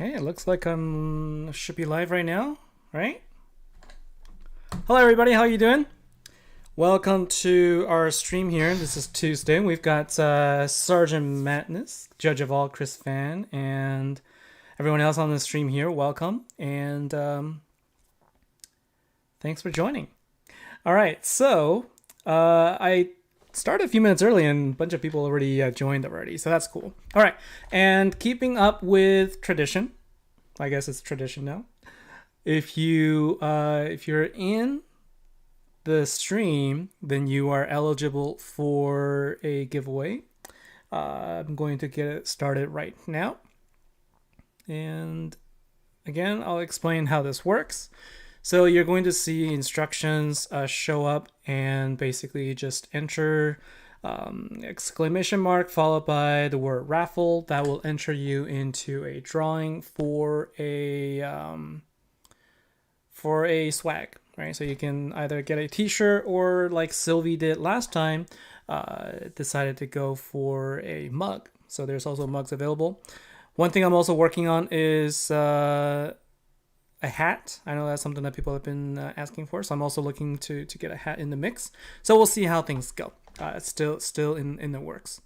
Okay, it looks like should be live right now, right? Hello everybody, how you doing? Welcome to our stream here. This is Tuesday. We've got Sergeant Madness, Judge of All, Chris Fan, and everyone else on the stream here. Welcome, and thanks for joining. All right, so I started a few minutes early and a bunch of people already joined already, so that's cool. All right, and keeping up with tradition, I guess it's tradition now. If you're in the stream, then you are eligible for a giveaway. I'm going to get it started right now, and again, I'll explain how this works. So you're going to see instructions show up, and basically just enter exclamation mark followed by the word raffle. That will enter you into a drawing for a swag, right? So you can either get a t-shirt or, like Sylvie did last time, decided to go for a mug. So there's also mugs available. One thing I'm also working on is a hat. I know that's something that people have been asking for, so I'm also looking to get a hat in the mix. So we'll see how things go. It's still in the works.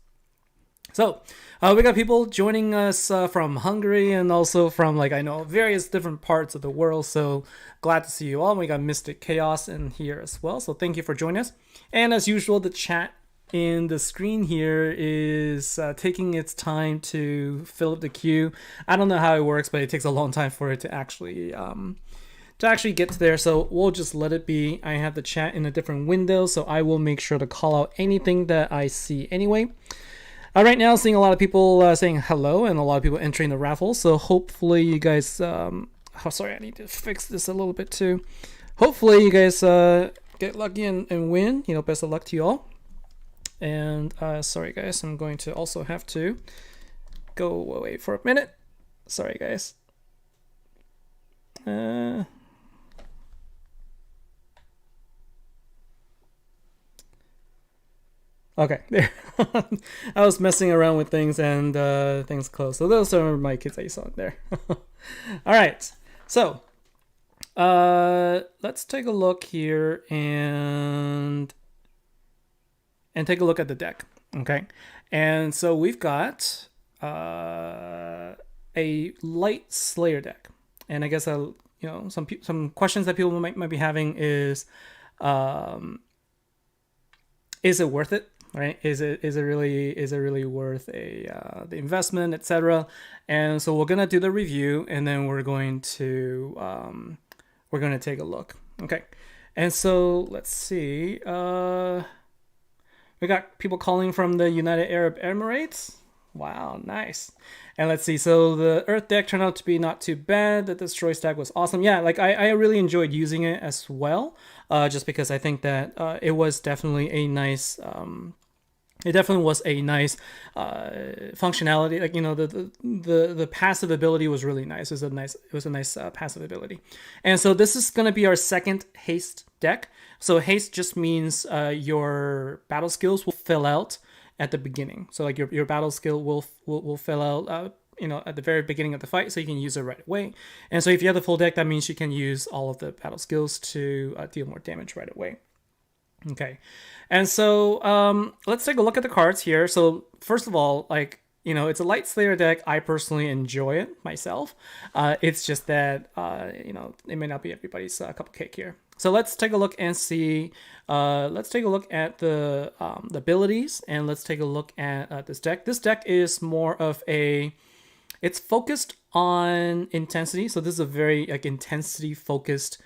So we got people joining us from Hungary and also from, like, I know, various different parts of the world. So glad to see you all. We got Mystic Chaos in here as well. So thank you for joining us. And as usual, the chat in the screen here is taking its time to fill up the queue. I don't know how it works, but it takes a long time for it to actually get to there. So we'll just let it be. I have the chat in a different window, so I will make sure to call out anything that I see anyway. Right now, seeing a lot of people saying hello and a lot of people entering the raffle. So hopefully you guys, sorry, I need to fix this a little bit too. Hopefully you guys get lucky and win. You know, best of luck to you all. And sorry guys, I'm going to also have to go away for a minute. Sorry guys. Okay, there. I was messing around with things and things closed. So those are my kids that you saw there. All right, so let's take a look here and take a look at the deck. Okay, and so we've got a light Slayer deck, and I guess some questions that people might be having is it worth it? Right? Is it really worth the investment, etc.? And so we're gonna do the review, and then we're going to take a look. Okay, and so let's see. We got people calling from the United Arab Emirates. Wow, nice. And let's see. So the Earth deck turned out to be not too bad. The Destroy stack was awesome. Yeah, like I really enjoyed using it as well. Just because I think that it was definitely a nice. It definitely was a nice functionality. Like, you know, the passive ability was really nice. It was a nice passive ability. And so this is going to be our second haste deck. So haste just means your battle skills will fill out at the beginning. So like your battle skill will fill out at the very beginning of the fight, so you can use it right away. And so if you have the full deck, that means you can use all of the battle skills to deal more damage right away. Okay, and so let's take a look at the cards here. So first of all, like, you know, it's a light Slayer deck. I personally enjoy it myself. It's just that it may not be everybody's cup of cake here. So let's take a look and see. Let's take a look at the abilities, and let's take a look at this deck. This deck is more of it's focused on intensity. So this is a very intensity focused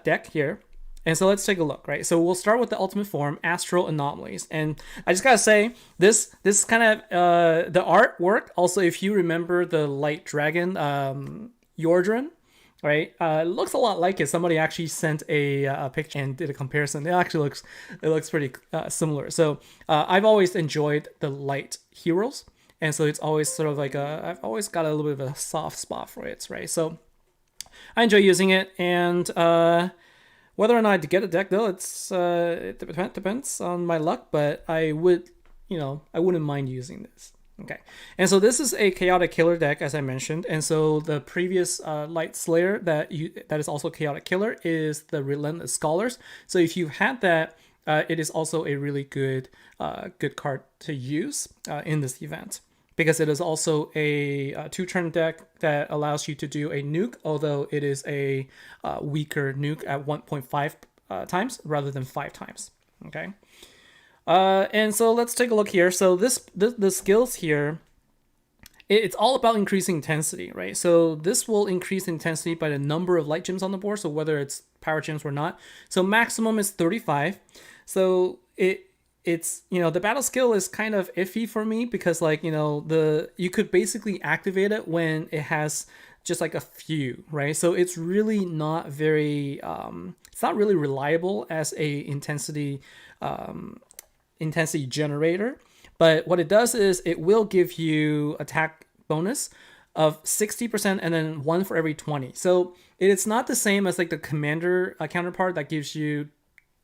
deck here. And so let's take a look, right? So we'll start with the ultimate form, Astral Anomalies. And I just gotta say, this kind of the artwork. Also, if you remember the Light Dragon, Yordran, right? It looks a lot like it. Somebody actually sent a picture and did a comparison. It looks pretty similar. So I've always enjoyed the light heroes, and so it's always sort of like I've always got a little bit of a soft spot for it, right? So I enjoy using it, and whether or not I get a deck, though, it depends on my luck. But I wouldn't mind using this. Okay, and so this is a chaotic killer deck, as I mentioned, and so the previous Light Slayer that is also chaotic killer is the Relentless Scholars. So if you've had that, it is also a really good good card to use in this event, because it is also a 2-turn deck that allows you to do a nuke, although it is a weaker nuke at 1.5 times rather than 5 times. Okay. And so let's take a look here. So the skills here, it's all about increasing intensity, right? So this will increase intensity by the number of light gems on the board, so whether it's power gems or not. So maximum is 35. So it's the battle skill is kind of iffy for me, because like you could basically activate it when it has just like a few, right? So it's really not very it's not really reliable as a intensity generator. But what it does is it will give you attack bonus of 60% and then 1 for every 20. So it's not the same as like the commander counterpart that gives you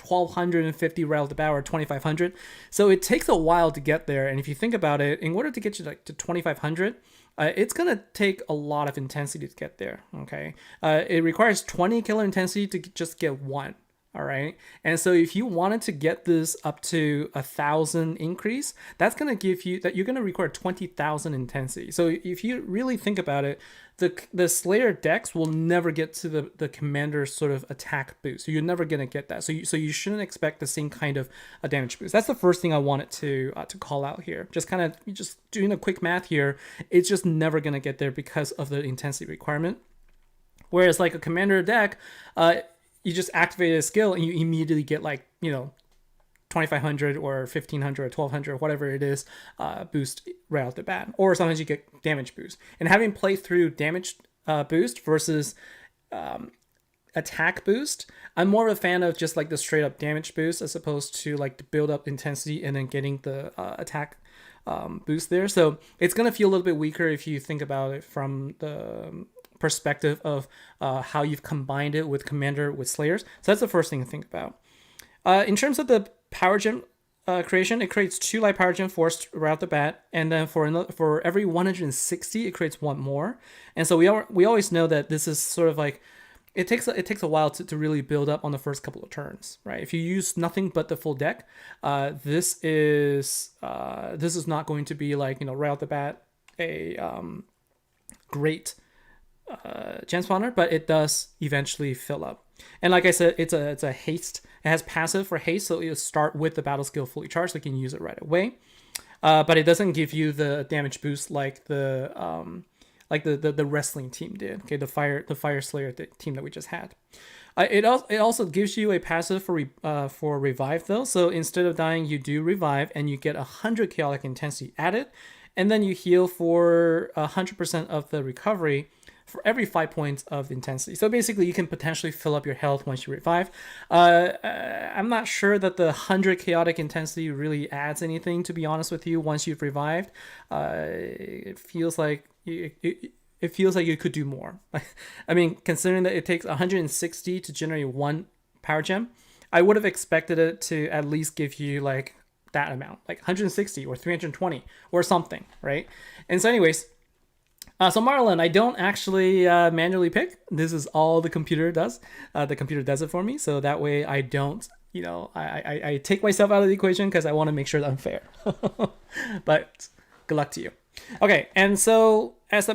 1250 right off the bat or 2500. So it takes a while to get there. And if you think about it, in order to get you like to 2500, it's gonna take a lot of intensity to get there. Okay, it requires 20 killer intensity to just get 1. All right. And so if you wanted to get this up to 1,000 increase, that's going to give you that you're going to require 20,000 intensity. So if you really think about it, the Slayer decks will never get to the commander's sort of attack boost. So you're never going to get that. So you shouldn't expect the same kind of a damage boost. That's the first thing I wanted to call out here. Just doing a quick math here. It's just never going to get there because of the intensity requirement. Whereas like a commander deck, you just activate a skill and you immediately get like 2,500 or 1,500 or 1,200 or whatever it is boost right off the bat. Or sometimes you get damage boost. And having played through damage boost versus attack boost, I'm more of a fan of just like the straight up damage boost as opposed to like the build up intensity and then getting the attack boost there. So it's going to feel a little bit weaker if you think about it from the perspective of how you've combined it with Commander with Slayers. So that's the first thing to think about. In terms of the power gem creation, it creates 2 light power gem force right off the bat, and then for every 160, it creates 1 more. And so we always know that this is sort of like it takes a while to really build up on the first couple of turns, right? If you use nothing but the full deck, this is not going to be like right off the bat a great gen spawner, but it does eventually fill up. And like I said, it's a haste. It has passive for haste, so it'll start with the battle skill fully charged, so you can use it right away. But it doesn't give you the damage boost like the wrestling team did. Okay, the Fire Slayer team that we just had. It also gives you a passive for revive though. So instead of dying, you do revive, and you get 100 chaotic intensity added, and then you heal for 100% of the recovery for every 5 points of intensity. So basically, you can potentially fill up your health once you revive. I'm not sure that the 100 chaotic intensity really adds anything, to be honest with you. Once you've revived, it feels like you could do more. I mean, considering that it takes 160 to generate 1 power gem, I would have expected it to at least give you like that amount, like 160 or 320 or something, right? And so anyways, so Marlin, I don't actually manually pick. This is all the computer does. The computer does it for me, so that way I don't, I take myself out of the equation because I want to make sure that I'm fair. But good luck to you. Okay, and so as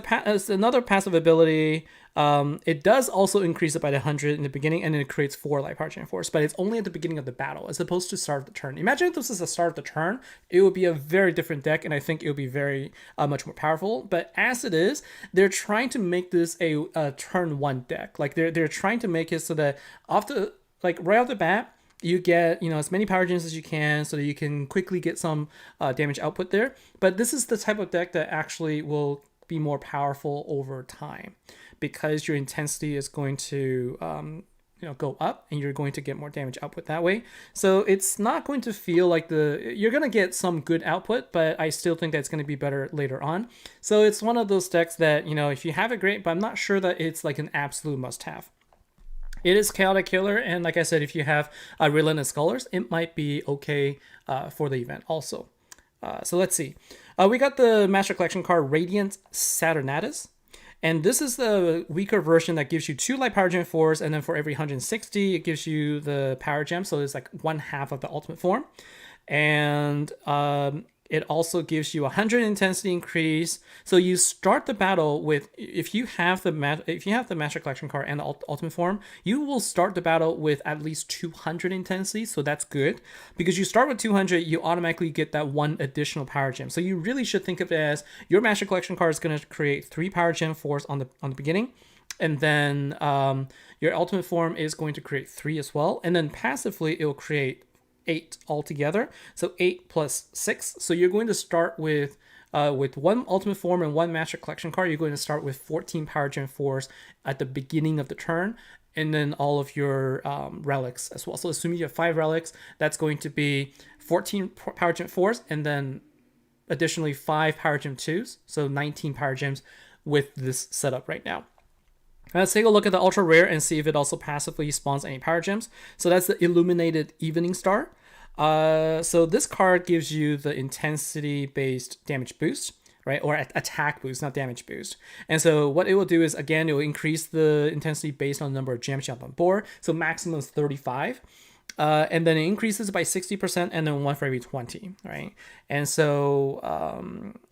another passive ability, it does also increase it by 100 in the beginning, and then it creates 4 light power gem force, but it's only at the beginning of the battle as opposed to start of the turn. Imagine if this is the start of the turn, it would be a very different deck, and I think it would be very much more powerful. But as it is, they're trying to make this a turn 1 deck. Like they're trying to make it so that right off the bat, you get as many power gems as you can, so that you can quickly get some damage output there. But this is the type of deck that actually will be more powerful over time, because your intensity is going to go up, and you're going to get more damage output that way. So it's not going to feel like you're going to get some good output, but I still think that's going to be better later on. So it's one of those decks that if you have it, great, but I'm not sure that it's like an absolute must-have. It is chaotic killer, and like I said, if you have Relentless Scholars, it might be okay for the event also. So let's see. We got the Master Collection card Radiant Saturnatus. And this is the weaker version that gives you 2 Light Power Gem 4s, and then for every 160, it gives you the Power Gem, so it's like 1/2 of the ultimate form. And it also gives you 100 intensity increase. So you start the battle with, if you have the Master Collection card and the ultimate form, you will start the battle with at least 200 intensity. So that's good, because you start with 200, you automatically get that 1 additional power gem. So you really should think of it as your Master Collection card is going to create 3 power gem 4s on the beginning, and then your ultimate form is going to create 3 as well, and then passively it will create 8 altogether. So 8 plus 6. So you're going to start with 1 ultimate form and 1 Master Collection card. You're going to start with 14 Power Gen 4s at the beginning of the turn, and then all of your relics as well. So assuming you have 5 relics, that's going to be 14 Power Gen 4s, and then additionally 5 Power Gem 2s. So 19 Power Gems with this setup right now. Let's take a look at the ultra rare and see if it also passively spawns any power gems. So that's the Illuminated Evening Star. So this card gives you the intensity based damage boost, right? Or attack boost, not damage boost. And so what it will do is, again, it will increase the intensity based on the number of gems you have on board. So maximum is 35. And then it increases by 60%, and then 1 for every 20, right? And so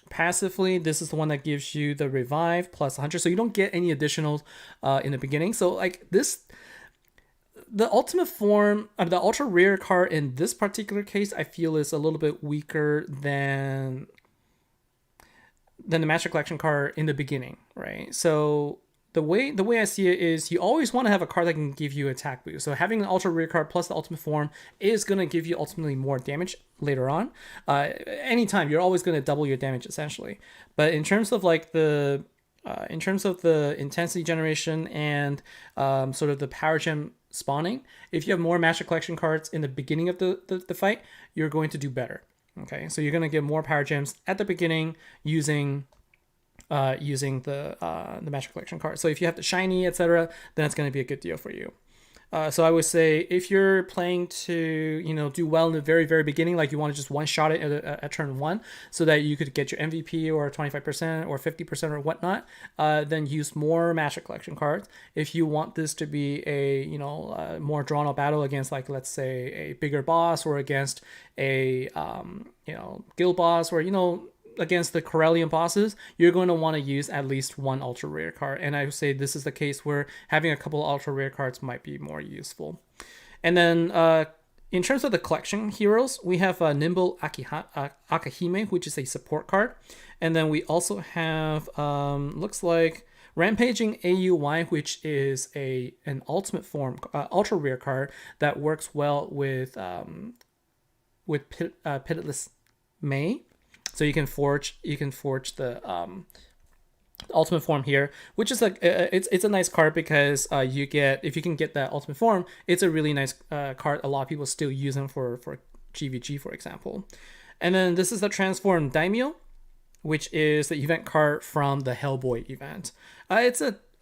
passively, this is the one that gives you the revive plus 100, so you don't get any additionals in the beginning. So like this, the ultimate form of the ultra rare card in this particular case, I feel is a little bit weaker than the Master Collection card in the beginning, right? So the way I see it is, you always want to have a card that can give you attack boost. So having an ultra rare card plus the ultimate form is going to give you ultimately more damage later on. Anytime, you're always going to double your damage essentially. But in terms of like the intensity generation and sort of the power gem spawning, if you have more Master Collection cards in the beginning of the fight, you're going to do better. Okay, so you're going to get more power gems at the beginning using the Master Collection card. So if you have the shiny, etc., then it's going to be a good deal for you. So I would say if you're playing to do well in the very, very beginning, like you want to just one-shot it at turn 1 so that you could get your MVP or 25% or 50% or whatnot, then use more Master Collection cards. If you want this to be a more drawn-out battle against, like, let's say a bigger boss, or against a guild boss, or against the Corellian bosses, you're going to want to use at least 1 ultra rare card. And I would say this is the case where having a couple of ultra rare cards might be more useful. And then in terms of the collection heroes, we have Nimble Akahime, which is a support card. And then we also have, looks like, Rampaging AUY, which is an ultimate form, ultra rare card that works well with Pitiless May. So you can forge the ultimate form here, which is like it's a nice card because if you can get that ultimate form, it's a really nice card. A lot of people still use them for GVG, for example. And then this is the Transform Daimyo, which is the event card from the Hellboy event.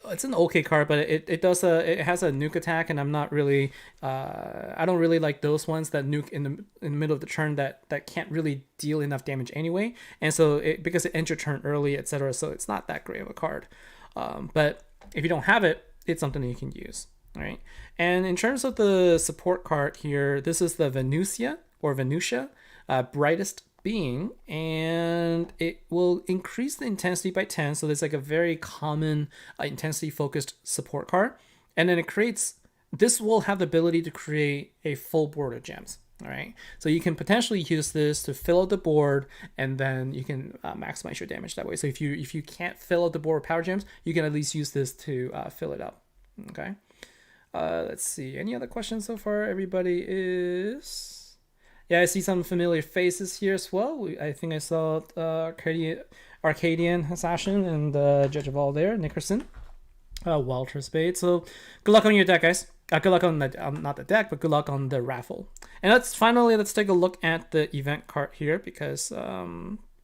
It's an okay card, but it has a nuke attack, and I'm not really I don't really like those ones that nuke in the middle of the turn that can't really deal enough damage anyway. And so because it ends your turn early, etc., so it's not that great of a card. But if you don't have it, it's something that you can use. All right. And in terms of the support card here, this is the Venusia, Brightest Being, and it will increase the intensity by 10. So there's like a very common intensity focused support card, and then this will have the ability to create a full board of gems. All right, so you can potentially use this to fill out the board, and then you can maximize your damage that way. So if you can't fill out the board with power gems, you can at least use this to fill it up. Okay, let's see, any other questions so far? Everybody is... Yeah, I see some familiar faces here as well. I think I saw Arcadian Assassin and Judge of All there, Nickerson, Walter Spade. So good luck on your deck, guys. Good luck on not the deck, but good luck on the raffle. And let's take a look at the event card here, because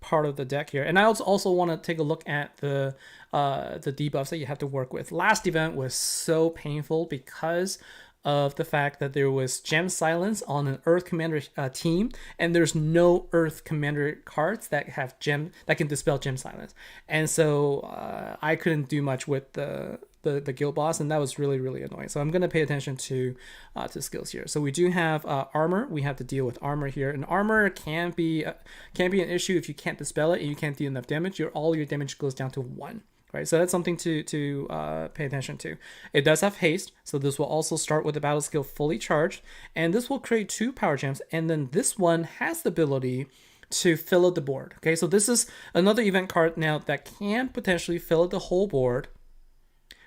part of the deck here. And I also want to take a look at the debuffs that you have to work with. Last event was so painful because of the fact that there was gem silence on an Earth Commander team, and there's no Earth Commander cards that have gem that can dispel gem silence, and so I couldn't do much with the guild boss, and that was really, really annoying. So I'm going to pay attention to skills here. So we do have armor. We have to deal with armor here, and armor can be an issue if you can't dispel it and you can't do enough damage. All your damage goes down to 1. Right, so that's something to pay attention to. It does have haste, so this will also start with the battle skill fully charged, and this will create 2 power gems, and then this one has the ability to fill out the board. Okay, so this is another event card now that can potentially fill out the whole board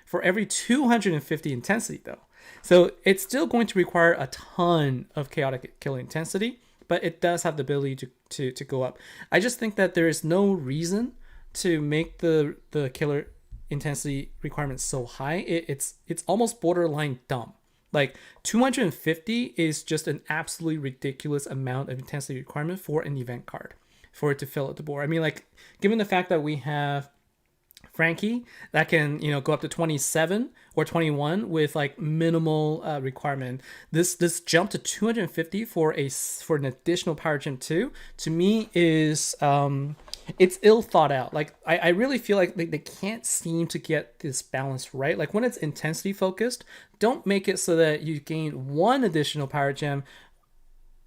for every 250 intensity though. So it's still going to require a ton of chaotic killing intensity, but it does have the ability to go up. I just think that there is no reason to make the killer intensity requirement so high. It's almost borderline dumb. Like 250 is just an absolutely ridiculous amount of intensity requirement for an event card for it to fill out the board. I mean, like, given the fact that we have Frankie that can, go up to 27 or 21 with like minimal requirement, this jump to 250 for an additional power gem 2 to me is it's ill thought out. Like I really feel like they can't seem to get this balance right. Like when it's intensity focused, don't make it so that you gain 1 additional power gem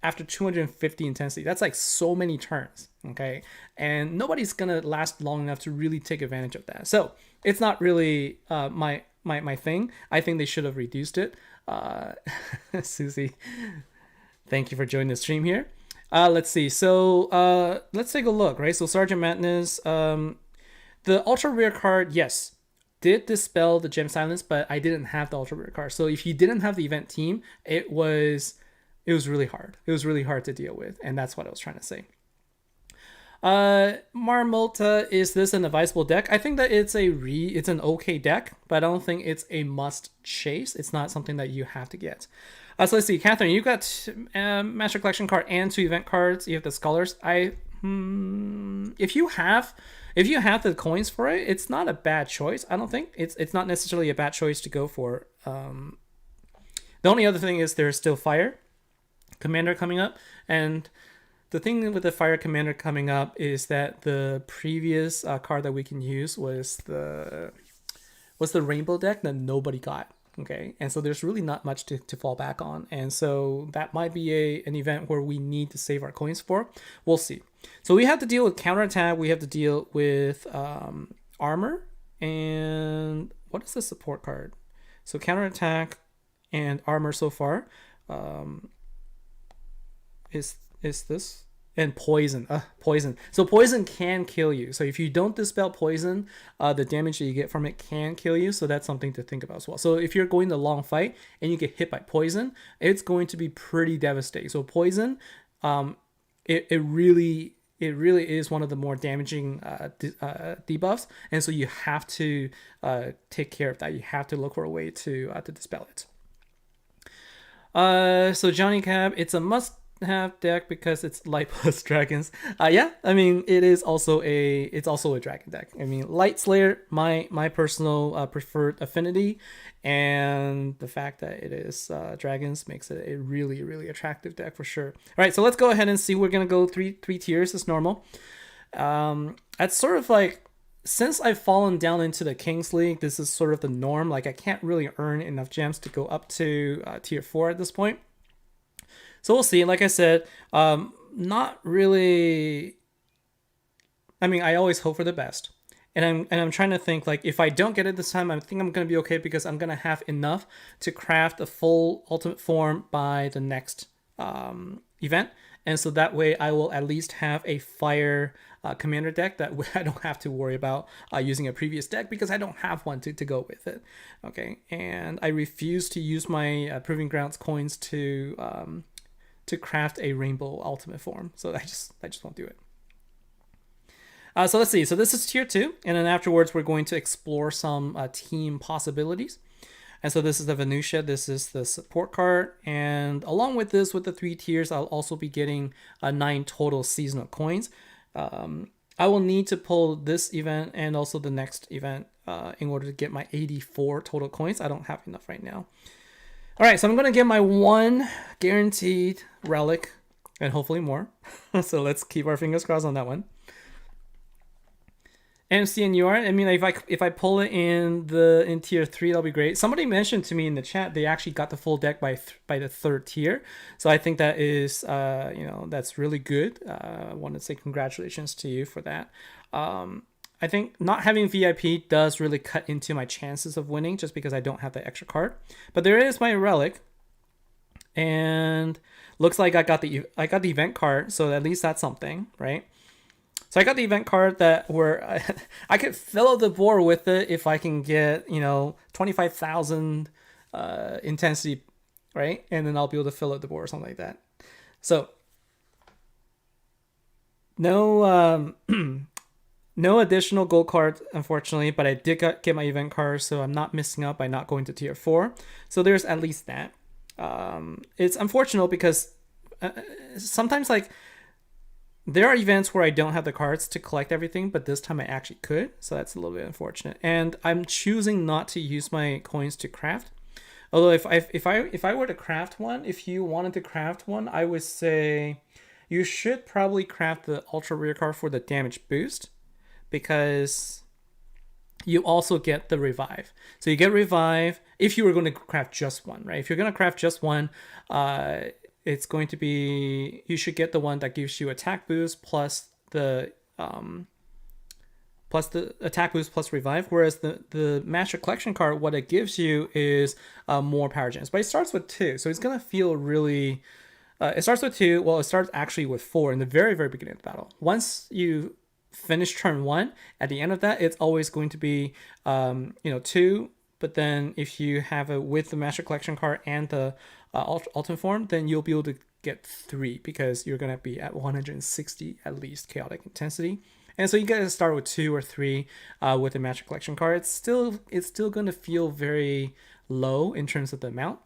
after 250 intensity. That's like so many turns, okay? And nobody's gonna last long enough to really take advantage of that. So it's not really my thing. I think they should have reduced it. Susie, thank you for joining the stream here. Let's see. So let's take a look, right? So Sergeant Madness, the ultra rare card, yes, did dispel the gem silence, but I didn't have the ultra rare card. So if you didn't have the event team, it was really hard. It was really hard to deal with, and that's what I was trying to say. Marmota, is this an advisable deck? I think that it's an okay deck, but I don't think it's a must chase. It's not something that you have to get. So let's see, Catherine, you got Master Collection card and 2 event cards. You have the Scholars. If you have the coins for it, it's not a bad choice. I don't think it's not necessarily a bad choice to go for. The only other thing is there's still Fire Commander coming up, and the thing with the Fire Commander coming up is that the previous card that we can use was the Rainbow deck that nobody got. Okay, and so there's really not much to fall back on, and so that might be an event where we need to save our coins for. We'll see. So we have to deal with counterattack. We have to deal with armor, and what is the support card? So counterattack and armor so far. Is this and poison? Poison. So poison can kill you. So if you don't dispel poison, the damage that you get from it can kill you. So that's something to think about as well. So if you're going the long fight and you get hit by poison, it's going to be pretty devastating. So poison, it really is one of the more damaging debuffs, and so you have to take care of that. You have to look for a way to dispel it. So Johnny Cab, it's a must-have deck because it's light plus dragons. Yeah, I mean it's also a dragon deck. I mean, Light Slayer, my personal preferred affinity, and the fact that it is dragons makes it a really, really attractive deck for sure. All right, so let's go ahead and see. We're gonna go three tiers as normal. That's sort of like, since I've fallen down into the Kings League, this is sort of the norm. Like I can't really earn enough gems to go up to tier 4 at this point. So we'll see. Like I said, not really. I mean, I always hope for the best, and I'm trying to think, like, if I don't get it this time, I think I'm gonna be okay because I'm gonna have enough to craft a full ultimate form by the next event, and so that way I will at least have a fire commander deck that I don't have to worry about using a previous deck because I don't have one to go with it. Okay, and I refuse to use my Proving Grounds coins to craft a rainbow ultimate form, so I just won't do it. So let's see. So this is tier 2, and then afterwards we're going to explore some team possibilities. And so this is the Venusia. This is the support card, and along with this, with the 3 tiers, I'll also be getting 9 total seasonal coins. I will need to pull this event and also the next event in order to get my 84 total coins. I don't have enough right now. All right, so I'm gonna get my one guaranteed relic, and hopefully more. So let's keep our fingers crossed on that one. MC and UR. I mean, if I pull it in tier 3, that'll be great. Somebody mentioned to me in the chat they actually got the full deck by the 3rd tier, so I think that is that's really good. I want to say congratulations to you for that. I think not having VIP does really cut into my chances of winning just because I don't have the extra card. But there is my relic, and looks like I got the event card, so at least that's something, right? So I got the event card that where I could fill out the board with it if I can get 25,000 intensity, right? And then I'll be able to fill out the board or something like that. So no no additional gold cards, unfortunately, but I did get my event card, so I'm not missing out by not going to tier 4. So there's at least that. It's unfortunate because sometimes like there are events where I don't have the cards to collect everything, but this time I actually could, so that's a little bit unfortunate. And I'm choosing not to use my coins to craft. Although if I were to craft one, if you wanted to craft one, I would say you should probably craft the ultra rare card for the damage boost, because you also get the revive. So you get revive if you were going to craft just one, right? If you're going to craft just one, it's going to be, you should get the one that gives you attack boost plus the attack boost plus revive, whereas the master collection card, what it gives you is more power gens, but it starts with 2, so it's gonna feel really it starts with 2. Well, it starts actually with 4 in the very beginning of the battle. Once you finish turn 1, at the end of that it's always going to be 2, but then if you have it with the master collection card and the ultimate form, then you'll be able to get 3 because you're going to be at 160 at least chaotic intensity. And so you got to start with 2 or 3 with the master collection card. It's still going to feel very low in terms of the amount.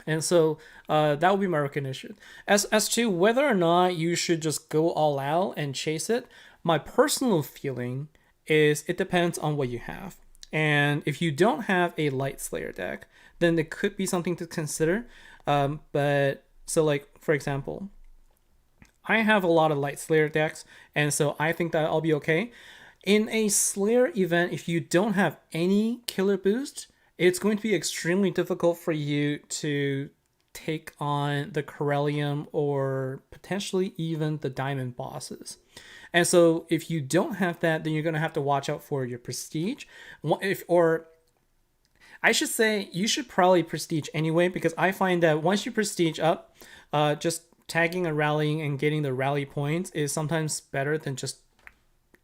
And so that will be my recognition. As to whether or not you should just go all out and chase it, my personal feeling is it depends on what you have. And if you don't have a Light Slayer deck, then it could be something to consider. But so like, for example, I have a lot of Light Slayer decks, and so I think that I'll be okay. In a Slayer event, if you don't have any killer boost, it's going to be extremely difficult for you to take on the Corellium or potentially even the Diamond bosses. And so if you don't have that, then you're going to have to watch out for your prestige. Or I should say you should probably prestige anyway, because I find that once you prestige up, just tagging and rallying and getting the rally points is sometimes better than just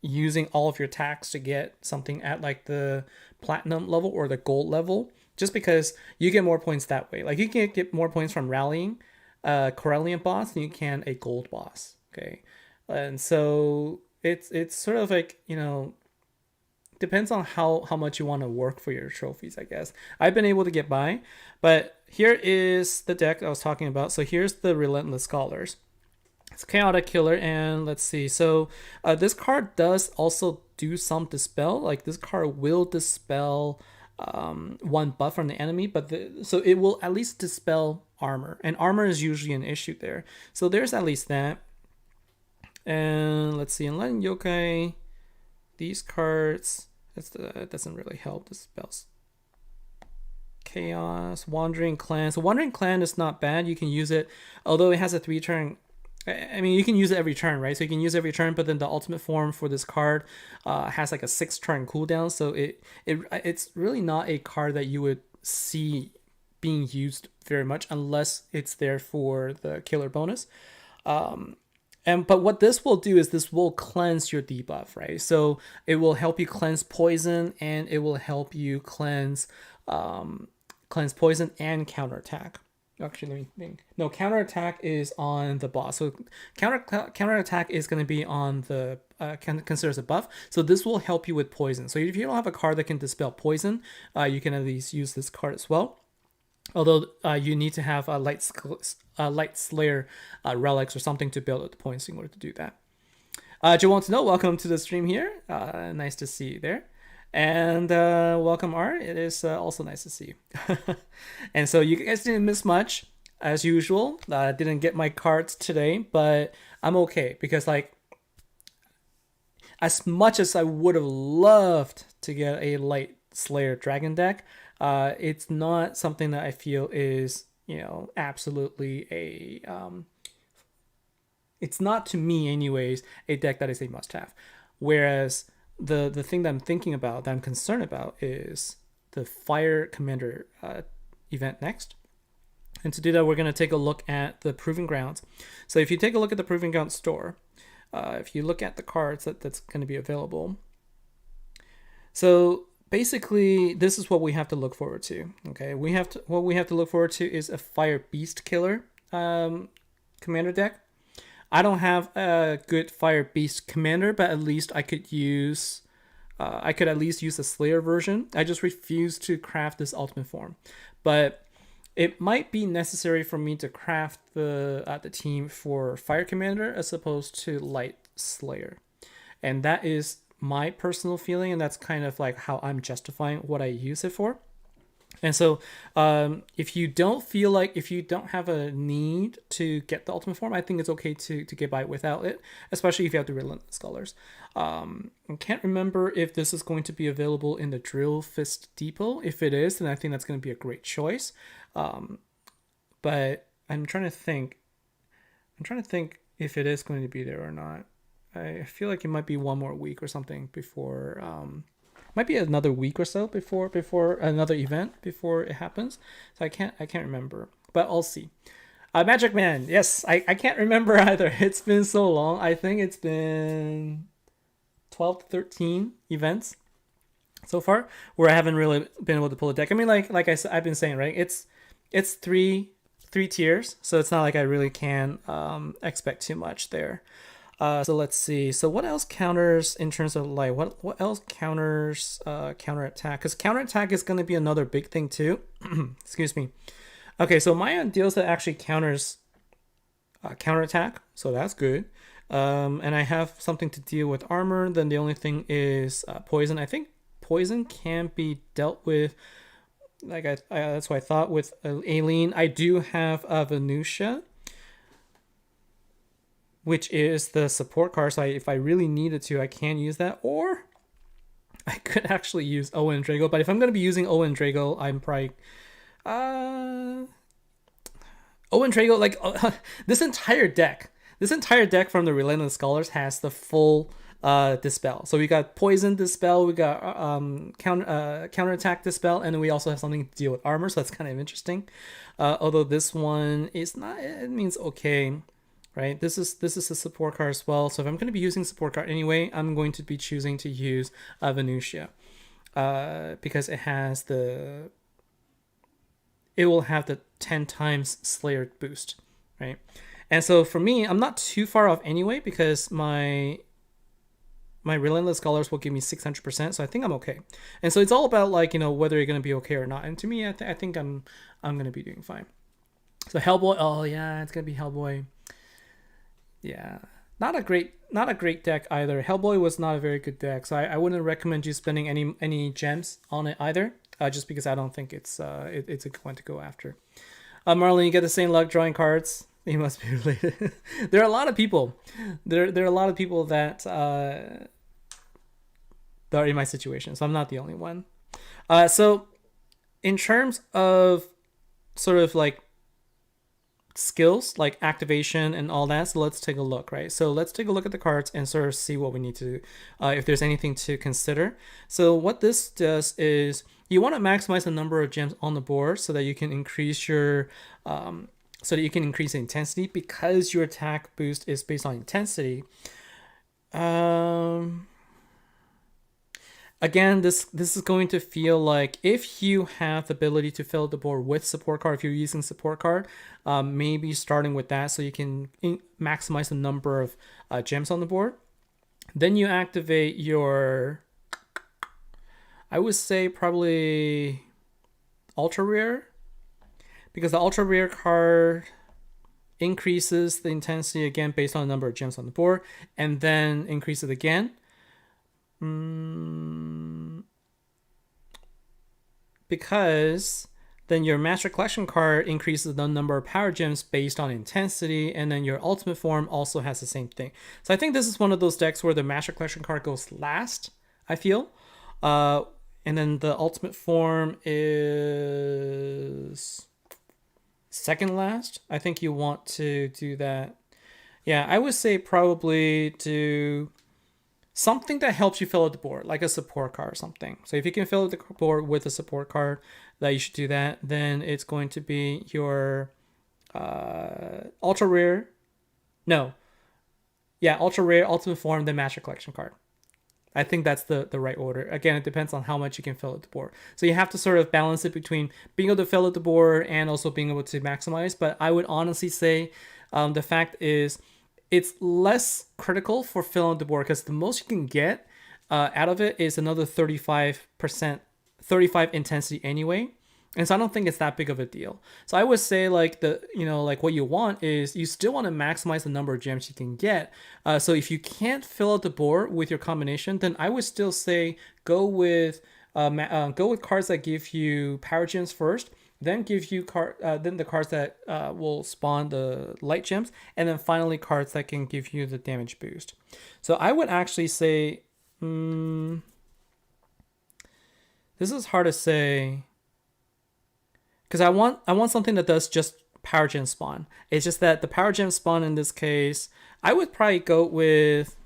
using all of your tags to get something at like the platinum level or the gold level, just because you get more points that way. Like you can get more points from rallying Corellian boss than you can a gold boss. Okay. And so it's sort of like, depends on how much you want to work for your trophies, I guess. I've been able to get by, but here is the deck I was talking about. So here's the Relentless Scholars. It's Chaotic Killer, and let's see. So this card does also do some dispel. Like this card will dispel one buff from the enemy, but so it will at least dispel armor, and armor is usually an issue there. So there's at least that. And let's see, Enlightened Yokai, these cards, that doesn't really help. The spells. Chaos, Wandering Clan. So Wandering Clan is not bad. You can use it, although it has a 3-turn. I mean, you can use it every turn, right? So you can use it every turn, but then the ultimate form for this card has like a 6-turn cooldown. So it's really not a card that you would see being used very much unless it's there for the killer bonus. But what this will do is this will cleanse your debuff, right? So it will help you cleanse poison, and it will help you cleanse poison and counterattack. Actually, let me think. No, counterattack is on the boss. So counterattack is going to be on the considered as a buff. So this will help you with poison. So if you don't have a card that can dispel poison, you can at least use this card as well. Although you need to have a Light Slayer relics or something to build up the points in order to do that. Joe wants to know, welcome to the stream here. Nice to see you there. And welcome, Art. It is also nice to see you. And so you guys didn't miss much as usual. I didn't get my cards today, but I'm okay because like as much as I would have loved to get a light Slayer Dragon deck, it's not something that I feel is, you know, absolutely a it's not to me anyways a deck that is a must have. Whereas the thing that I'm thinking about, that I'm concerned about, is the Fire Commander event next. And to do that, we're going to take a look at the Proving Grounds. So if you take a look at the Proving Grounds store, if you look at the cards that's going to be available, so basically this is what we have to look forward to. Okay, what we have to look forward to is a Fire Beast Killer commander deck. I don't have a good Fire Beast commander, but at least I could use I could at least use a Slayer version. I just refuse to craft this ultimate form, but it might be necessary for me to craft the team for Fire Commander as opposed to Light Slayer. And that is my personal feeling, and that's kind of like how I'm justifying what I use it for. And so if you don't have a need to get the ultimate form, I think it's okay to get by without it, especially if you have the Relentless Scholars. I can't remember if this is going to be available in the Drill Fist Depot. If it is, then I think that's going to be a great choice. But I'm trying to think if it is going to be there or not. I feel like it might be one more week or something before might be another week or so before another event before it happens. So I can't remember, but I'll see. Magic Man, yes, I can't remember either. It's been so long. I think it's been 12 to 13 events so far where I haven't really been able to pull a deck. I mean, like I said, I've been saying, right? It's three tiers, so it's not like I really can expect too much there. So let's see. So what else counters in terms of like what else counters counterattack? Because counterattack is going to be another big thing too. Excuse me. Okay, so Maya deals that actually counters counterattack, so that's good. And I have something to deal with armor. Then the only thing is poison. I think poison can be dealt with. Like that's what I thought with Aileen. I do have Venusia, which is the support card. So if I really needed to, I can use that. Or I could actually use Owen Drago. But if I'm going to be using Owen Drago, I'm probably... Owen Drago, like this entire deck from the Relentless Scholars has the full Dispel. So we got Poison Dispel, we got Counterattack Dispel, and then we also have something to deal with armor. So that's kind of interesting. Although this one is not... It means okay. Right, this is a support card as well. So if I'm going to be using support card anyway, I'm going to be choosing to use Venusia, because it will have the 10 times Slayer boost, right? And so for me, I'm not too far off anyway because my Relentless Scholars will give me 600%, so I think I'm okay. And so it's all about like, you know, whether you're going to be okay or not. And to me, I think I'm going to be doing fine. So Hellboy, oh yeah, it's going to be Hellboy. Yeah, not a great deck either. Hellboy was not a very good deck, so I wouldn't recommend you spending any gems on it either, just because I don't think it's a good one to go after. Marlon, you get the same luck drawing cards. You must be related. There are a lot of people. There are a lot of people that are in my situation, so I'm not the only one. So in terms of sort of like skills like activation and all that, so let's take a look, right? So let's take a look at the cards and sort of see what we need to if there's anything to consider. So what this does is you want to maximize the number of gems on the board so that you can increase your the intensity, because your attack boost is based on intensity. Again, this is going to feel like if you have the ability to fill the board with support card, if you're using support card, maybe starting with that so you can maximize the number of gems on the board. Then you activate your, I would say probably Ultra Rare, because the Ultra Rare card increases the intensity again based on the number of gems on the board, and then increase it again. because then your Master Collection card increases the number of power gems based on intensity, and then your Ultimate Form also has the same thing. So I think this is one of those decks where the Master Collection card goes last, I feel. And then the Ultimate Form is second last. I think you want to do that. Yeah, I would say probably do something that helps you fill out the board, like a support card or something. So if you can fill out the board with a support card, that you should do that. Then it's going to be your ultra rare. No. Yeah, ultra rare, Ultimate Form, then Master Collection card. I think that's the right order. Again, it depends on how much you can fill out the board. So you have to sort of balance it between being able to fill out the board and also being able to maximize. But I would honestly say the fact is it's less critical for filling out the board because the most you can get out of it is another 35%, 35 intensity anyway. And so I don't think it's that big of a deal. So I would say like like what you want is you still want to maximize the number of gems you can get. So if you can't fill out the board with your combination, then I would still say go with cards that give you power gems first, then give you then the cards that will spawn the light gems, and then finally cards that can give you the damage boost. So I would actually say, this is hard to say. Because I want something that does just power gem spawn. It's just that the power gem spawn in this case, I would probably go with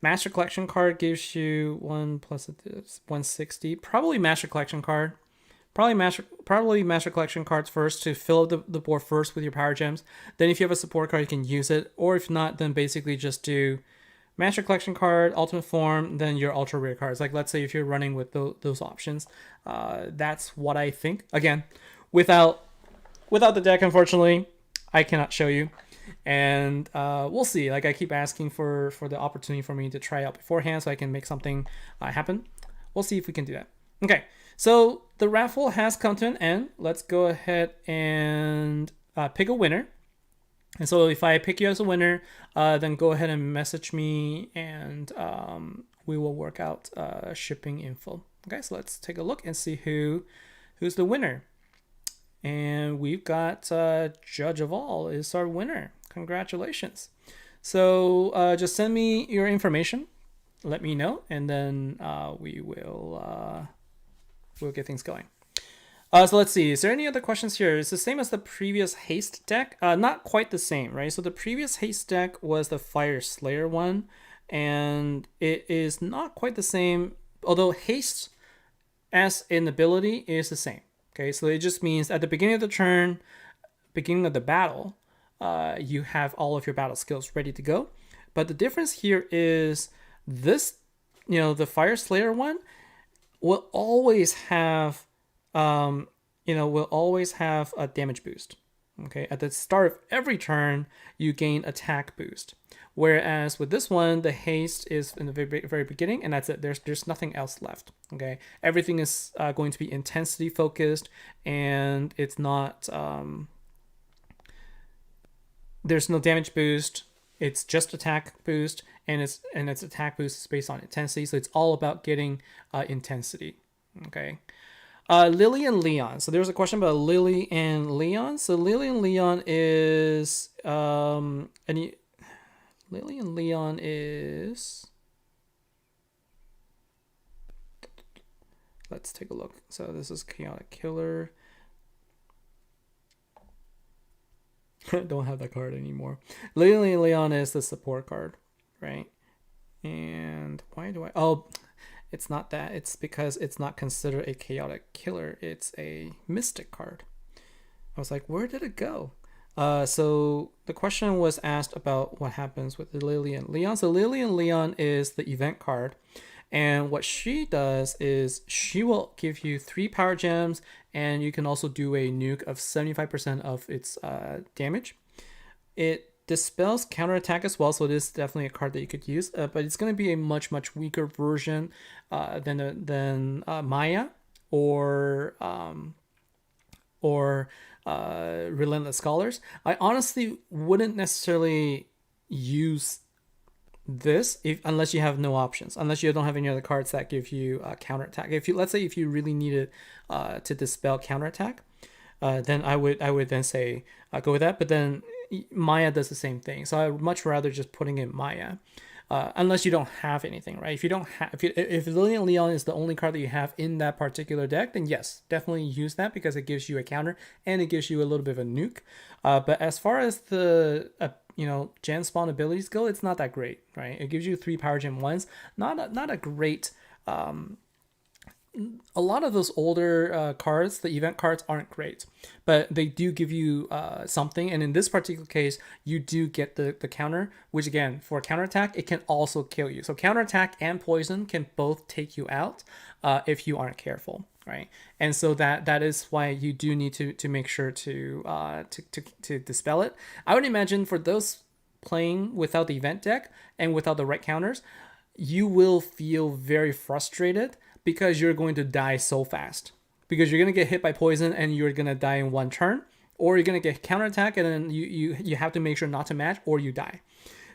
Master Collection card gives you 1 plus 160. Probably Master Collection card. Probably Master Collection cards first to fill up the board first with your power gems. Then if you have a support card, you can use it. Or if not, then basically just do Master Collection card, Ultimate Form, then your ultra rare cards. Like let's say if you're running with those options, that's what I think. Again, without the deck, unfortunately, I cannot show you, and we'll see. Like I keep asking for the opportunity for me to try out beforehand, so I can make something happen. We'll see if we can do that. Okay, so the raffle has come to an end. Let's go ahead and pick a winner. And so if I pick you as a winner, then go ahead and message me, and we will work out shipping info. Okay, so let's take a look and see who's the winner. And we've got Judge of All is our winner. Congratulations. So just send me your information. Let me know, and then we'll get things going. So let's see. Is there any other questions here? It's the same as the previous haste deck. Not quite the same, right? So the previous haste deck was the Fire Slayer one, and it is not quite the same. Although haste as an ability is the same. Okay, so it just means at the beginning of the turn, beginning of the battle, you have all of your battle skills ready to go. But the difference here is this, the Fire Slayer one will always have will always have a damage boost. Okay, at the start of every turn, you gain attack boost. Whereas with this one, the haste is in the very, very beginning, and that's it. There's nothing else left. Okay, everything is going to be intensity focused, and it's not. There's no damage boost. It's just attack boost, and its attack boost is based on intensity. So it's all about getting intensity. Okay. Lily and Leon. So there's a question about Lily and Leon. So Lily and Leon is Lily and Leon is. Let's take a look. So this is Chaotic Killer. Don't have that card anymore. Lily and Leon is the support card, right? And why do I? Oh. It's not that. It's because it's not considered a chaotic killer. It's a mystic card. I was like, where did it go? So the question was asked about what happens with Lily and Leon. So Lily and Leon is the event card. And what she does is she will give you 3 power gems, and you can also do a nuke of 75% of its damage. It dispels counterattack as well, so it is definitely a card that you could use, but it's going to be a much weaker version than Maya or Relentless Scholars. I honestly wouldn't necessarily use this unless you have no options, unless you don't have any other cards that give you counterattack. If you, let's say if you really needed to dispel counterattack, then I would then say go with that. But then Maya does the same thing, so I would much rather just putting in Maya. Unless you don't have anything, right? If you don't have, if Lillian Leon is the only card that you have in that particular deck, then yes, definitely use that because it gives you a counter and it gives you a little bit of a nuke. But as far as the gen spawn abilities go, it's not that great, right? It gives you 3 power gen 1s, not a great. A lot of those older cards, the event cards, aren't great, but they do give you something. And in this particular case, you do get the counter, which again, for counterattack, it can also kill you. So counterattack and poison can both take you out if you aren't careful, right? And so that is why you do need to make sure to dispel it. I would imagine for those playing without the event deck and without the right counters, you will feel very frustrated because you're going to die so fast. Because you're going to get hit by poison and you're going to die in 1 turn. Or you're going to get counterattack and then you have to make sure not to match or you die.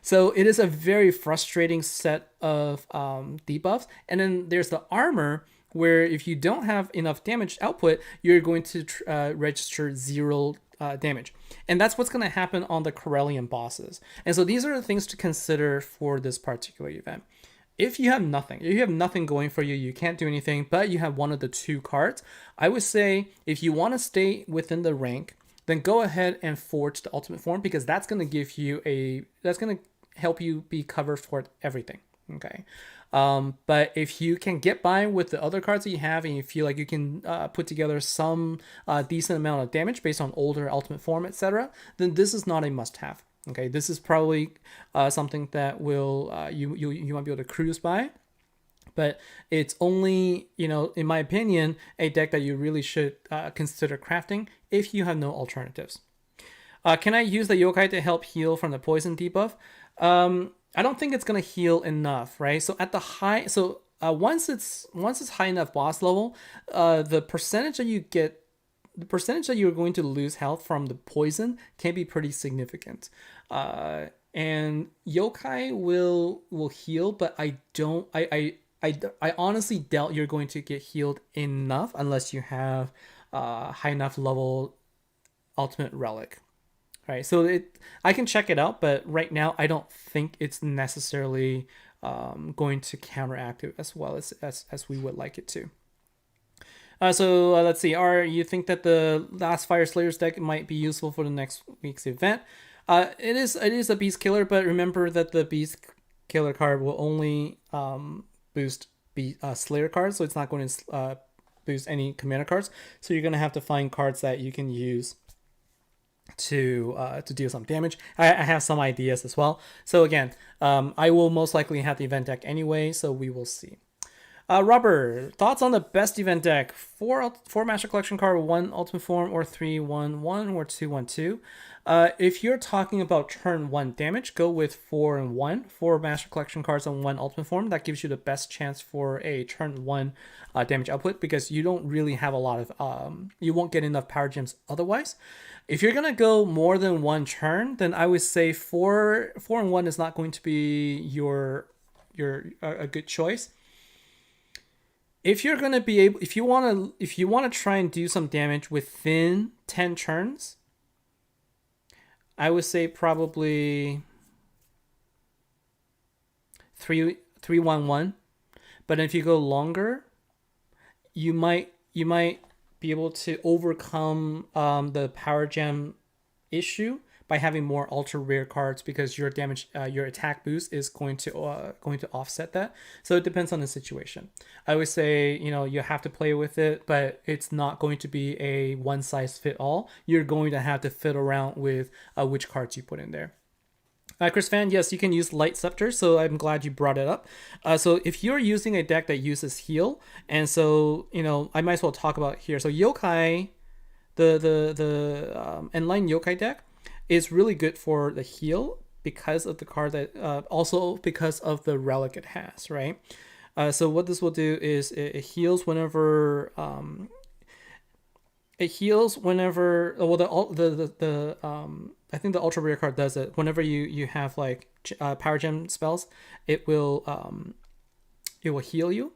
So it is a very frustrating set of debuffs. And then there's the armor, where if you don't have enough damage output, you're going to register 0 damage. And that's what's going to happen on the Corellian bosses. And so these are the things to consider for this particular event. If you have nothing going for you, you can't do anything, but you have one of the 2 cards, I would say if you want to stay within the rank, then go ahead and forge the ultimate form, because that's going to give you that's going to help you be covered for everything. Okay. But if you can get by with the other cards that you have and you feel like you can put together some decent amount of damage based on older ultimate form, etc., then this is not a must-have. Okay, this is probably something that will you might be able to cruise by, but it's only, in my opinion, a deck that you really should consider crafting if you have no alternatives. Can I use the yokai to help heal from the poison debuff? I don't think it's gonna heal enough, right? So at the high, once it's high enough boss level, the percentage that you're going to lose health from the poison can be pretty significant. And yokai will heal, but I honestly doubt you're going to get healed enough unless you have high enough level ultimate relic. All right, so I can check it out, but right now I don't think it's necessarily going to counteract it as well as we would like it to. So let's see. You think that the last Fire Slayers deck might be useful for the next week's event? It is a Beast Killer, but remember that the Beast Killer card will only boost Slayer cards, so it's not going to boost any commander cards. So you're going to have to find cards that you can use to deal some damage. I have some ideas as well. So again, I will most likely have the event deck anyway, so we will see. Robert, thoughts on the best event deck? 4 Master Collection card, 1 Ultimate Form, or 3 1/1 or 2 1/2. If you're talking about turn 1 damage, go with 4 and 1. 4 Master Collection cards on 1 Ultimate Form. That gives you the best chance for a turn 1 damage output, because you don't really have a lot of you won't get enough power gems otherwise. If you're gonna go more than 1 turn, then I would say 4 and 1 is not going to be your a good choice. If you're gonna be able, if you wanna try and do some damage within 10 turns, I would say probably 3-1-1. But if you go longer, you might be able to overcome the power gem issue by having more ultra rare cards, because your damage, your attack boost is going to offset that. So it depends on the situation. I would say, you have to play with it, but it's not going to be a one size fit all. You're going to have to fit around with which cards you put in there. Chris Fan, yes, you can use Light Scepter, so I'm glad you brought it up. So if you're using a deck that uses heal, and so, I might as well talk about here. So yokai, the Enlightened Yokai deck is really good for the heal because of the card that, also because of the relic it has, right? So what this will do is it heals whenever, I think the ultra rare card does it whenever you have like power gem spells, it will heal you.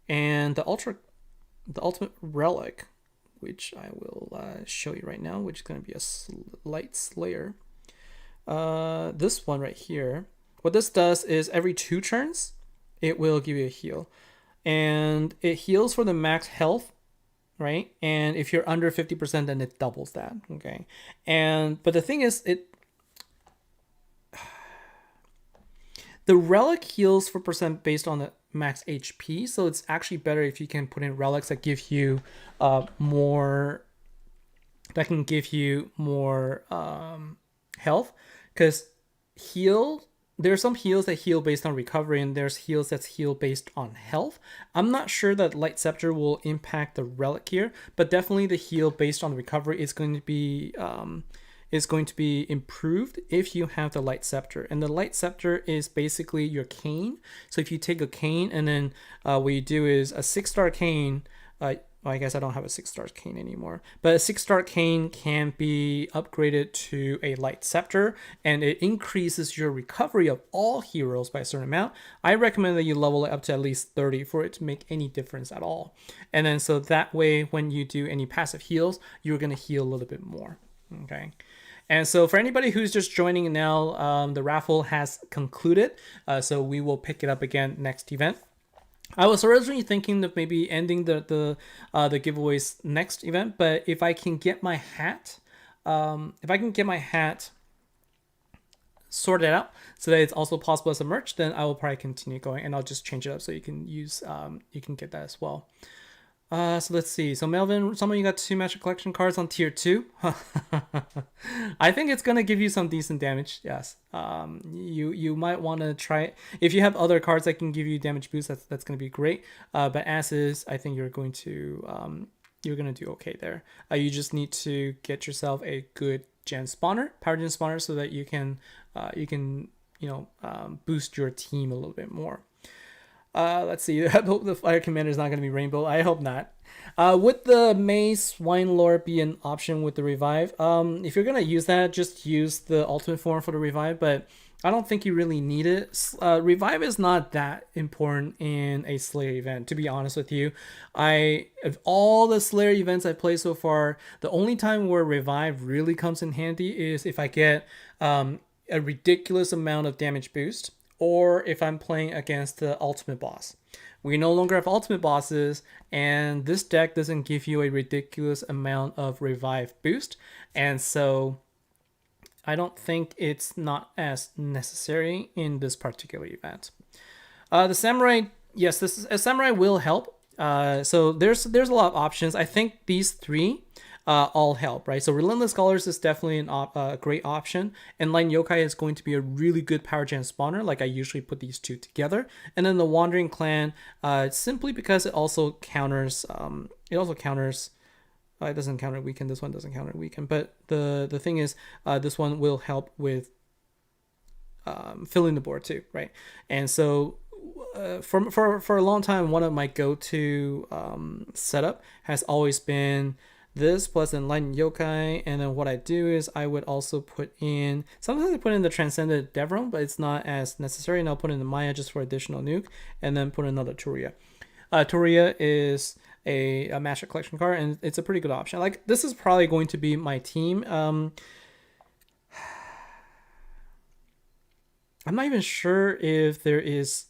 And the ultimate relic, which I will show you right now, which is going to be a light slayer. This one right here, what this does is every 2 turns, it will give you a heal. And it heals for the max health, right? And if you're under 50%, then it doubles that, okay? But the thing is, the relic heals for percent based on the max HP, so it's actually better if you can put in relics that give you more health, because there are some heals that heal based on recovery, and there's heals that's heal based on health. I'm not sure that Light Scepter will impact the relic here, but definitely the heal based on recovery is going to be improved if you have the Light Scepter. And the Light Scepter is basically your cane. So if you take a cane and then what you do is a 6-star cane, I guess I don't have a 6-star cane anymore, but a 6-star cane can be upgraded to a Light Scepter, and it increases your recovery of all heroes by a certain amount. I recommend that you level it up to at least 30 for it to make any difference at all. And then so that way, when you do any passive heals, you're going to heal a little bit more. Okay. And so for anybody who's just joining now, the raffle has concluded. So we will pick it up again next event. I was originally thinking of maybe ending the giveaways next event, but if I can get my hat, sorted out so that it's also possible as a merch, then I will probably continue going, and I'll just change it up so you can use you can get that as well. So let's see. So Melvin, some of you got 2 Magic Collection cards on tier 2. I think it's gonna give you some decent damage. Yes. You might want to try it. If you have other cards that can give you damage boost, that's gonna be great. But as is, I think you're going to do okay there. You just need to get yourself a good power gen spawner, so that you can boost your team a little bit more. Let's see. I hope the Fire Commander is not going to be Rainbow. I hope not. Would the Maze Swine Lord be an option with the revive? If you're going to use that, just use the ultimate form for the revive, but I don't think you really need it. Revive is not that important in a Slayer event, to be honest with you. Of all the Slayer events I've played so far, the only time where revive really comes in handy is if I get a ridiculous amount of damage boost, or if I'm playing against the ultimate boss. We no longer have ultimate bosses, and this deck doesn't give you a ridiculous amount of revive boost, and so I don't think it's not as necessary in this particular event. The Samurai, yes, a Samurai will help. So there's a lot of options. I think these 3 all help, right? So Relentless Scholars is definitely a great option, and Enlightened Yokai is going to be a really good power gen spawner. Like, I usually put these 2 together. And then the Wandering Clan, simply because it also counters it doesn't counter weaken. This one doesn't counter weaken, but the thing is, this one will help with filling the board too, right? And so for a long time, one of my go-to setup has always been this plus Enlightened Yokai, and then what I do is I would also sometimes I put in the Transcendent Devron, but it's not as necessary, and I'll put in the Maya just for additional nuke, and then put another Turia. Turia is a Magic Collection card, and it's a pretty good option. Like, this is probably going to be my team. I'm not even sure if there is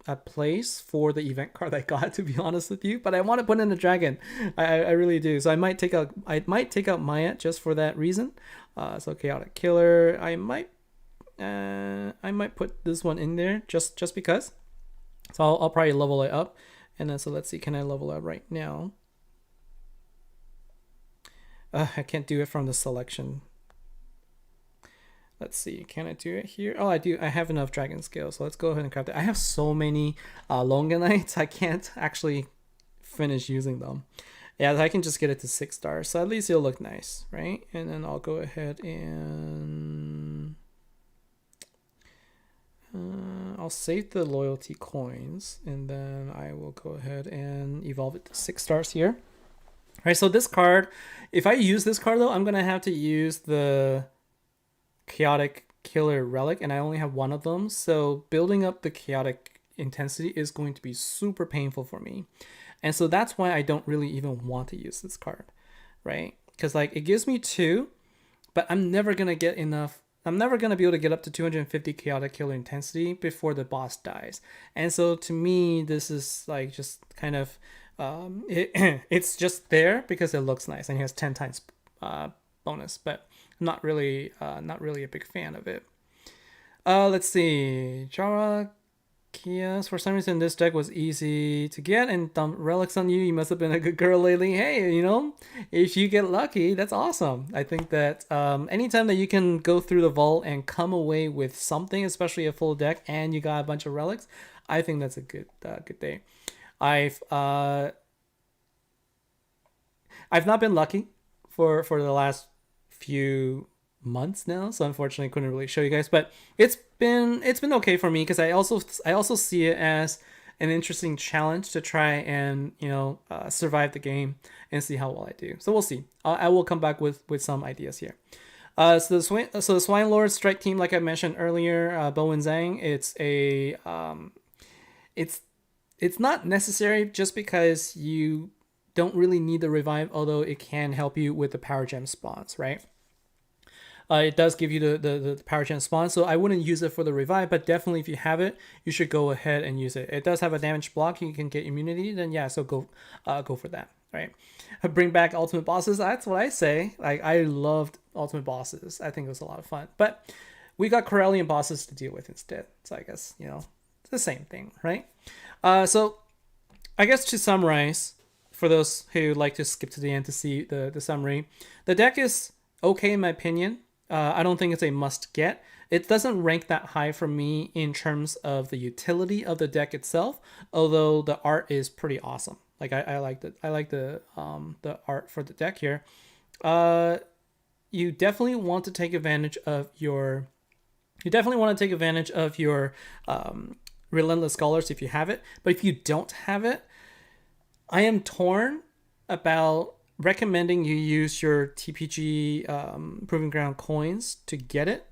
a place for the event card I got, to be honest with you, but I want to put in a dragon. I really do. So I might take out Maya just for that reason. So Chaotic Killer, I might put this one in there just because. So I'll probably level it up, and then so let's see, can I level up right now? I can't do it from the selection. Let's see, can I do it here? Oh, I do. I have enough dragon scale, so let's go ahead and craft it. I have so many Longanites, I can't actually finish using them. Yeah, I can just get it to 6 stars, so at least it'll look nice, right? And then I'll go ahead and I'll save the loyalty coins, and then I will go ahead and evolve it to 6 stars here. All right, so this card, if I use this card though, I'm gonna have to use the Chaotic killer relic, and I only have one of them. So building up the chaotic intensity is going to be super painful for me. And so that's why I don't really even want to use this card, right? Because like it gives me 2, but I'm never going to get enough. I'm never going to be able to get up to 250 chaotic killer intensity before the boss dies. And so to me, this is like just kind of, it's just there because it looks nice and he has 10 times bonus, but not really a big fan of it. Let's see. Jara Kias, for some reason this deck was easy to get and dump relics on you. You must have been a good girl lately. Hey, if you get lucky, that's awesome. I think that anytime that you can go through the vault and come away with something, especially a full deck, and you got a bunch of relics, I think that's a good day. I've not been lucky for the last few months now, so unfortunately I couldn't really show you guys, but it's been okay for me because I also see it as an interesting challenge to try and survive the game and see how well I do. So we'll see. I will come back with some ideas here. So the Swine Lord strike team, like I mentioned earlier, Bowen Zhang, it's not necessary just because you don't really need the revive, although it can help you with the power gem spawns, right? It does give you the power gem spawn, so I wouldn't use it for the revive, but definitely if you have it, you should go ahead and use it. It does have a damage block, you can get immunity, then yeah, so go for that, right? Bring back ultimate bosses, that's what I say. Like, I loved ultimate bosses. I think it was a lot of fun, but we got Corellian bosses to deal with instead, so I guess, it's the same thing, right? So I guess to summarize, for those who like to skip to the end to see the summary, the deck is okay in my opinion. I don't think it's a must get. It doesn't rank that high for me in terms of the utility of the deck itself, although the art is pretty awesome. Like I like the art for the deck here. You definitely want to take advantage of your Relentless Scholars if you have it, but if you don't have it, I am torn about recommending you use your TPG Proving Ground coins to get it,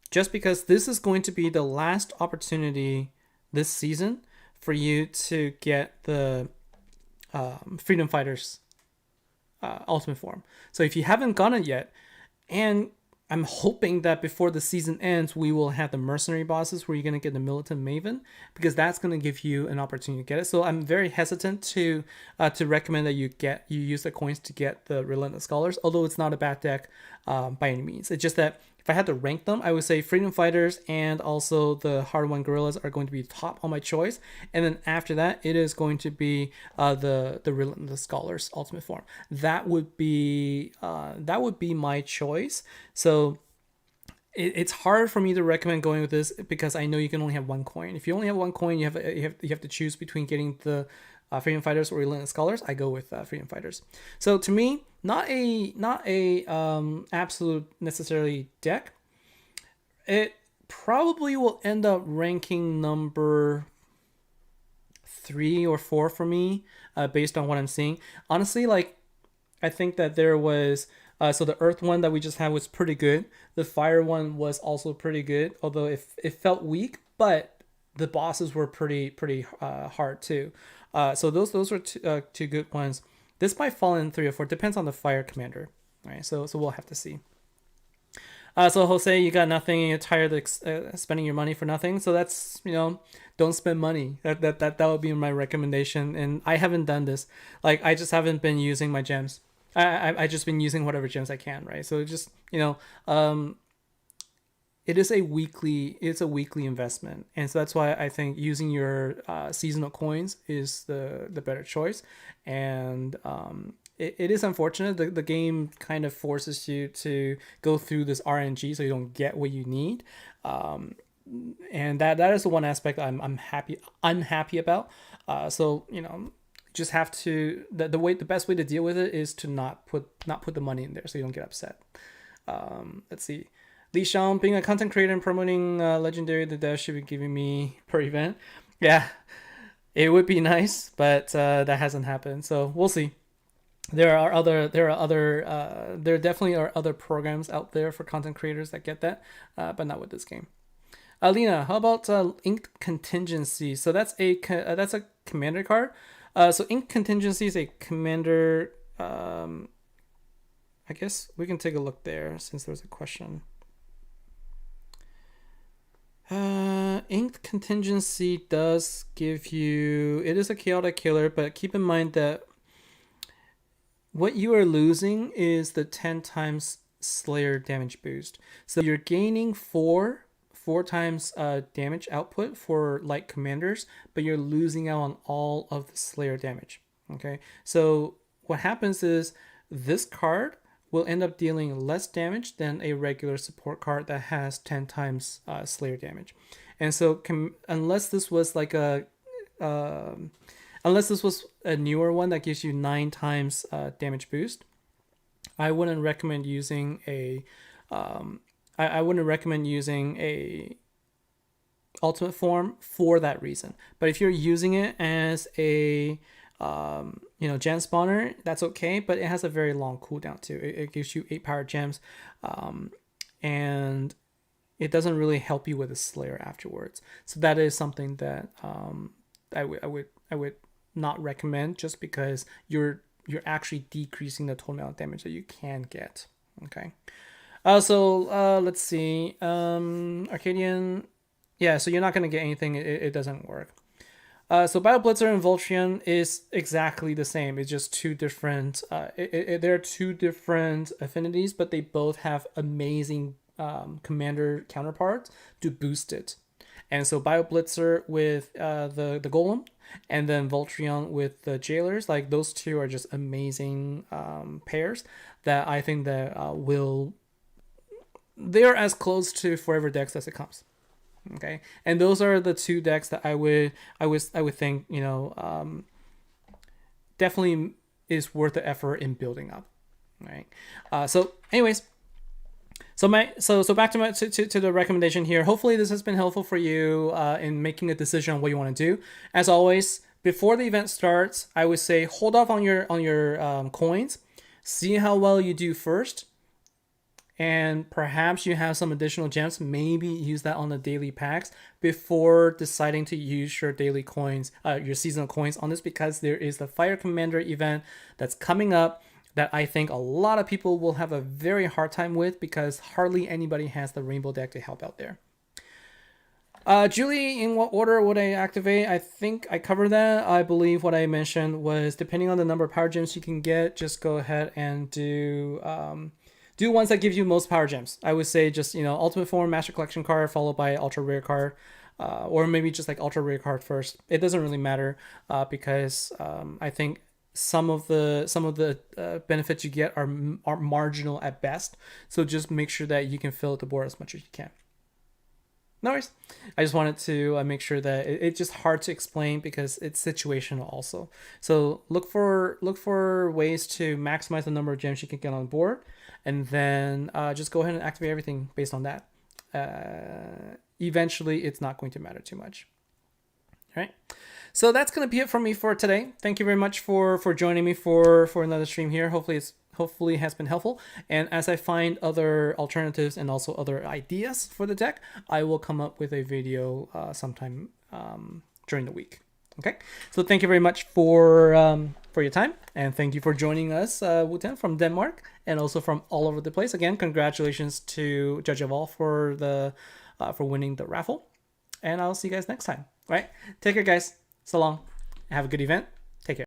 just because this is going to be the last opportunity this season for you to get the Freedom Fighters Ultimate Form. So if you haven't gotten it yet, and I'm hoping that before the season ends, we will have the mercenary bosses where you're going to get the Militant Maven, because that's going to give you an opportunity to get it. So I'm very hesitant to recommend that you use the coins to get the Relentless Scholars, although it's not a bad deck by any means. It's just that if I had to rank them, I would say Freedom Fighters and also the Hard One Gorillas are going to be top on my choice. And then after that, it is going to be the Relentless Scholars Ultimate Form. That would be my choice. So it's hard for me to recommend going with this because I know you can only have one coin. If you only have one coin, you have to choose between getting the Freedom Fighters or Relentless Scholars. I go with Freedom Fighters. So to me, not a absolute necessarily deck. It probably will end up ranking number 3 or 4 for me, based on what I'm seeing. Honestly, like, I think that there was so the Earth one that we just had was pretty good. The Fire one was also pretty good, although it felt weak, but the bosses were pretty hard too. So those were two good ones. This might fall in 3 or 4. Depends on the fire commander. All right, so we'll have to see. So Jose, you got nothing. And you're tired of spending your money for nothing. So that's don't spend money. That would be my recommendation. And I haven't done this. Like, I just haven't been using my gems. I just been using whatever gems I can. Right. So just it is a weekly investment, and so that's why I think using your seasonal coins is the better choice. And it is unfortunate the game kind of forces you to go through this RNG, so you don't get what you need. And that is the one aspect I'm happy about. So just have to the best way to deal with it is to not put the money in there so you don't get upset. Let's see. Li Shang, being a content creator and promoting Legendary, the dev should be giving me per event. Yeah, it would be nice, but that hasn't happened, so we'll see. there definitely are other programs out there for content creators that get that, but not with this game. Alina, how about Inked Contingency? So that's a commander card. So Inked Contingency is a commander. I guess we can take a look there since there's a question. Inked Contingency does give you. It is a chaotic killer, but keep in mind that what you are losing is the 10 times Slayer damage boost. So you're gaining four times damage output for light commanders, but you're losing out on all of the Slayer damage. Okay, so what happens is this card will end up dealing less damage than a regular support card that has 10 times Slayer damage. And so unless this was like unless this was a newer one that gives you 9 times damage boost, I wouldn't recommend using a I wouldn't recommend using a ultimate form for that reason. But if you're using it as a gem spawner, that's okay, but it has a very long cooldown too. It gives you 8 power gems, and it doesn't really help you with a Slayer afterwards. So that is something that I would not recommend, just because you're actually decreasing the total amount of damage that you can get. Okay. So let's see. Arcadian. Yeah, so you're not going to get anything. It doesn't work. So Bio Blitzer and Voltron is exactly the same. It's just two different. There are two different affinities, but they both have amazing commander counterparts to boost it. And so Bio Blitzer with the Golem, and then Voltron with the Jailers, like those two are just amazing pairs that I think that they're as close to forever decks as it comes. Okay, and those are the two decks that I would think definitely is worth the effort in building up. Right. So anyways, so back to the recommendation here. Hopefully this has been helpful for you in making a decision on what you want to do. As always, before the event starts, I would say hold off on your coins, see how well you do first, and perhaps you have some additional gems. Maybe use that on the daily packs before deciding to use your daily coins, your seasonal coins on this, because there is the Fire Commander event that's coming up that I think a lot of people will have a very hard time with, because hardly anybody has the rainbow deck to help out there. Julie, in what order would I activate? I think I covered that. I believe what I mentioned was, depending on the number of power gems you can get, just go ahead and do ones that give you most power gems. I would say just, Ultimate Form, Master Collection card, followed by Ultra Rare card, or maybe just like Ultra Rare card first. It doesn't really matter because I think some of the benefits you get are marginal at best. So just make sure that you can fill out the board as much as you can. No worries. I just wanted to make sure that it's just hard to explain because it's situational also. So look for ways to maximize the number of gems you can get on board, and then just go ahead and activate everything based on that. Eventually, it's not going to matter too much. All right. So that's going to be it for me for today. Thank you very much for joining me for another stream here. Hopefully it has been helpful. And as I find other alternatives and also other ideas for the deck, I will come up with a video sometime during the week. Okay. So thank you very much for your time, and thank you for joining us, Wooten from Denmark, and also from all over the place. Again, congratulations to Judge of All for winning the raffle. And I'll see you guys next time. All right. Take care, guys. So long. Have a good event.